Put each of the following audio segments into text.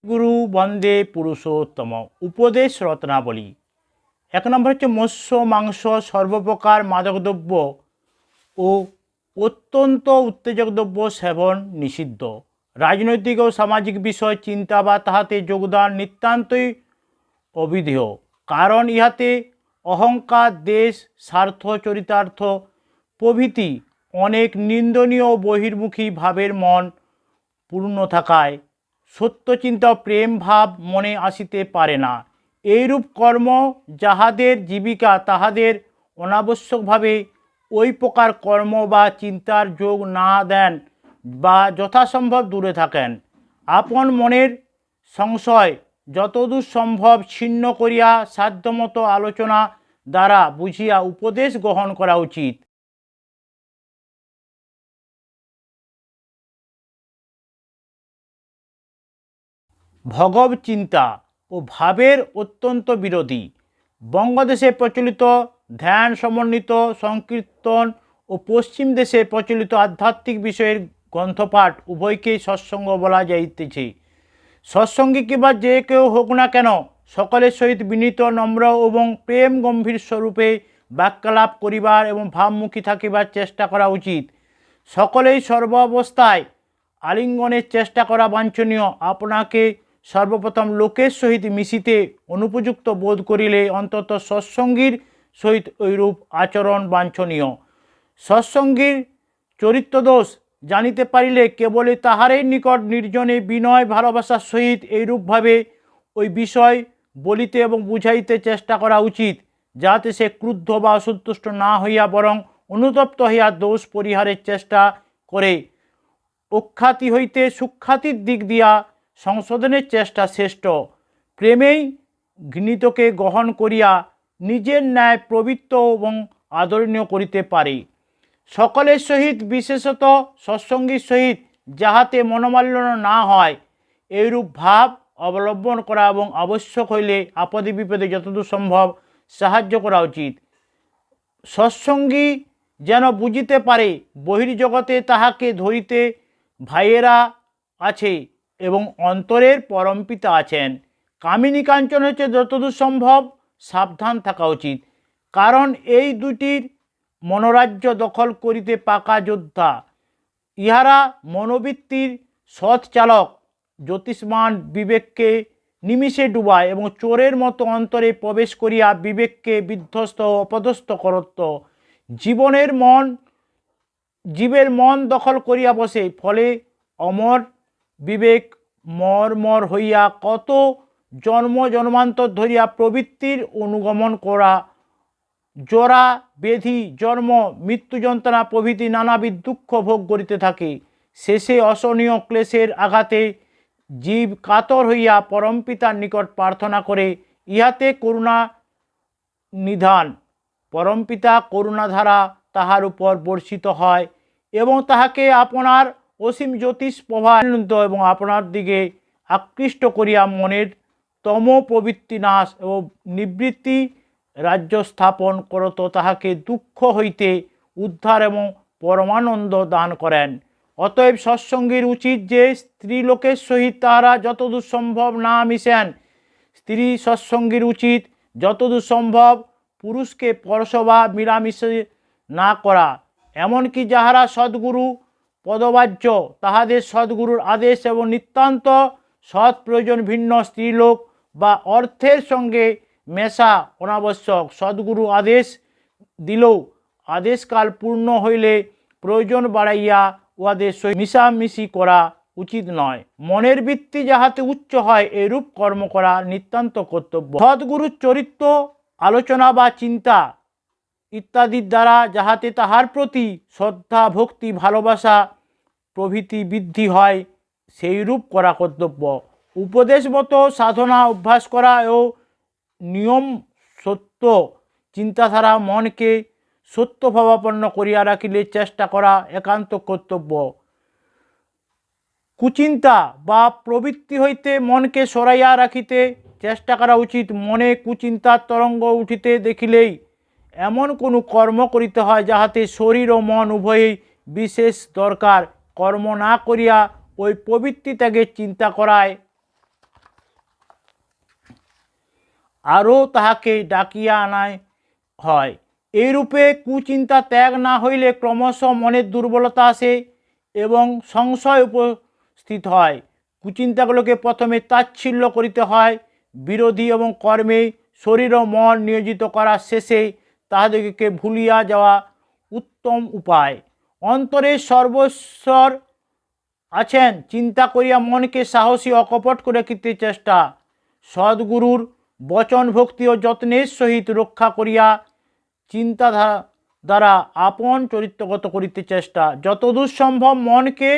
গুরু বন্দে পুরুষোত্তম। উপদেশ রত্নাবলী। 1 নম্বর হচ্ছে মৎস্য মাংস সর্বপ্রকার মাদকদ্রব্য ও অত্যন্ত উত্তেজক দ্রব্য সেবন নিষিদ্ধ। রাজনৈতিক ও সামাজিক বিষয় চিন্তা বা তাহাতে যোগদান নিতান্তই অবিধেয়, কারণ ইহাতে অহংকার, দেশ, স্বার্থ, চরিতার্থ প্রভৃতি অনেক নিন্দনীয় ও বহির্মুখী ভাবের মন পূর্ণ থাকায় সত্যচিন্তা ও প্রেম ভাব মনে আসিতে পারে না। এইরূপ কর্ম যাহাদের জীবিকা তাহাদের অনাবশ্যকভাবে ওই প্রকার কর্ম বা চিন্তার যোগ না দেন বা যথাসম্ভব দূরে থাকেন। আপন মনের সংশয় যতদূর সম্ভব ছিন্ন করিয়া সাধ্যমতো আলোচনা দ্বারা বুঝিয়া উপদেশ গ্রহণ করা উচিত। ভগব চিন্তা ও ভাবের অত্যন্ত বিরোধী। বঙ্গদেশে প্রচলিত ধ্যান সমন্বিত সংকীর্তন ও পশ্চিম দেশে প্রচলিত আধ্যাত্মিক বিষয়ের গ্রন্থপাঠ উভয়কেই সৎসঙ্গ বলা যাইতেছে। সৎসঙ্গী কিংবা যে কেউ হোক না কেন, সকলের সহিত বিনীত নম্র এবং প্রেম গম্ভীর স্বরূপে বাক্যালাপ করিবার এবং ভাবমুখী থাকিবার চেষ্টা করা উচিত। সকলেই সর্বাবস্থায় আলিঙ্গনের চেষ্টা করা বাঞ্ছনীয়। আপনাকে সর্বপ্রথম লোকের সহিত মিশিতে অনুপযুক্ত বোধ করিলে অন্তত সৎসঙ্গীর সহিত ঐরূপ আচরণ বাঞ্ছনীয়। সৎসঙ্গীর চরিত্রদোষ জানিতে পারিলে কেবলই তাহারই নিকট নির্জনে বিনয় ভালোবাসার সহিত এইরূপভাবে ওই বিষয় বলিতে এবং বুঝাইতে চেষ্টা করা উচিত, যাতে সে ক্রুদ্ধ বা অসন্তুষ্ট না হইয়া বরং অনুতপ্ত হইয়া দোষ পরিহারের চেষ্টা করে। অখ্যাতি হইতে সুখ্যাতির দিক দিয়া সংশোধনের চেষ্টা শ্রেষ্ঠ। প্রেমেই ঘৃণিতকে গ্রহণ করিয়া নিজের ন্যায় পবিত্র এবং আদরণীয় করিতে পারে। সকলের সহিত বিশেষত সৎসঙ্গীর সহিত যাহাতে মনোমালিন্য না হয় এইরূপ ভাব অবলম্বন করা এবং আবশ্যক হইলে আপদে বিপদে যতদূর সম্ভব সাহায্য করা উচিত। সৎসঙ্গী যেন বুঝিতে পারে বহির্জগতে তাহাকে ধরিতে ভাইয়েরা আছে এবং অন্তরের পরমপিতা আছেন। কামিনী কাঞ্চন হচ্ছে যতদূর সম্ভব সাবধান থাকা উচিত, কারণ এই দুটির মনোরাজ্য দখল করিতে পাকা যোদ্ধা। ইহারা মনোবৃত্তির সৎ চালক, জ্যোতিষ্মান বিবেককে নিমিষে ডুবায় এবং চোরের মতো অন্তরে প্রবেশ করিয়া বিবেককে বিধ্বস্ত ও অপদস্থ করত। জীবের মন দখল করিয়া বসে, ফলে অমর বিবেক মর্মর হইয়া কত জন্ম জন্মান্তর ধরিয়া প্রবৃত্তির অনুগমন করা, জরা ব্যাধি জন্ম মৃত্যু যন্ত্রণা প্রভৃতি নানাবিধ দুঃখ ভোগ করিতে থাকে। শেষে অসহনীয় ক্লেশের আঘাতে জীব কাতর হইয়া পরমপিতার নিকট প্রার্থনা করে। ইহাতে করুণা নিধান পরমপিতা করুণাধারা তাহার উপর বর্ষিত হয় এবং তাহাকে আপনার অসীম জ্যোতিষ প্রভাবান্বিত এবং আপনার দিকে আকৃষ্ট করিয়া মনের তম প্রবৃত্তি নাশ এবং নিবৃত্তি রাজ্য স্থাপন করত, তাহাকে দুঃখ হইতে উদ্ধার এবং পরমানন্দ দান করেন। অতএব সৎসঙ্গীর উচিত যে স্ত্রীলোকের সহিত তাহারা যতদূর সম্ভব না মিশেন। স্ত্রী সৎসঙ্গীর উচিত যতদূর সম্ভব পুরুষকে পরশ বা মিলামিশে না করা। এমনকি যাহারা সদ্গুরু পদবাচ্য তাহাদের সদ্গুরুর আদেশ এবং নিতান্ত সৎ প্রয়োজন ভিন্ন স্ত্রীলোক বা অর্থের সঙ্গে মেশা অনাবশ্যক। সদ্গুরু আদেশ দিলেও আদেশকাল পূর্ণ হইলে প্রয়োজন বাড়াইয়া উহাদের সহিত মিশামিশি করা উচিত নয়। মনের বৃত্তি যাহাতে উচ্চ হয় এরূপ কর্ম করা নিতান্ত কর্তব্য। সদ্গুরুর চরিত্র আলোচনা বা চিন্তা ইত্যাদির দ্বারা যাহাতে তাহার প্রতি শ্রদ্ধা ভক্তি ভালোবাসা প্রভৃতি বৃদ্ধি হয় সেইরূপ করা কর্তব্য। উপদেশমতো সাধনা অভ্যাস করা ও নিয়ম সত্য চিন্তাধারা মনকে সত্যভাবাপন্ন করিয়া রাখিলে চেষ্টা করা একান্ত কর্তব্য। কুচিন্তা বা প্রবৃত্তি হইতে মনকে সরাইয়া রাখিতে চেষ্টা করা উচিত। মনে কুচিন্তার তরঙ্গ উঠিতে দেখিলেই এমন কোনো কর্ম করিতে হয় যাহাতে শরীর ও মন উভয়ই বিশেষ দরকার। কর্ম না করিয়া ওই প্রবৃত্তি ত্যাগের চিন্তা করায় আরও তাহাকে ডাকিয়া আনায় হয়। এইরূপে কুচিন্তা ত্যাগ না হইলে ক্রমশ মনের দুর্বলতা আসে এবং সংশয় উপস্থিত হয়। কুচিন্তাগুলোকে প্রথমে তাচ্ছিল্য করিতে হয়, বিরোধী এবং কর্মে শরীর ও মন নিয়োজিত করার শেষে তাহাদিগকে ভুলিয়া যাওয়া উত্তম উপায়। অন্তরে সর্বস্বর আছেন, চিন্তা করিয়া মনকে সাহসী অকপট করে রাখিতে চেষ্টা, সদ্গুরুর বচন ভক্তি ও যত্নের সহিত রক্ষা করিয়া চিন্তা দ্বারা আপন চরিত্রগত করিতে চেষ্টা, যতদূর সম্ভব মনকে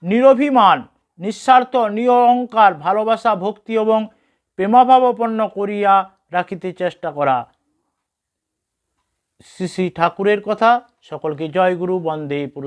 নিরভিমান, নিঃস্বার্থ, নিরহংকার ভালোবাসা, ভক্তি এবং প্রেমাভাবাপন্ন করিয়া রাখিতে চেষ্টা করা। শ্রী শ্রী ঠাকুরের কথা। সকলকে জয় গুরু, বন্দে পুরুষ।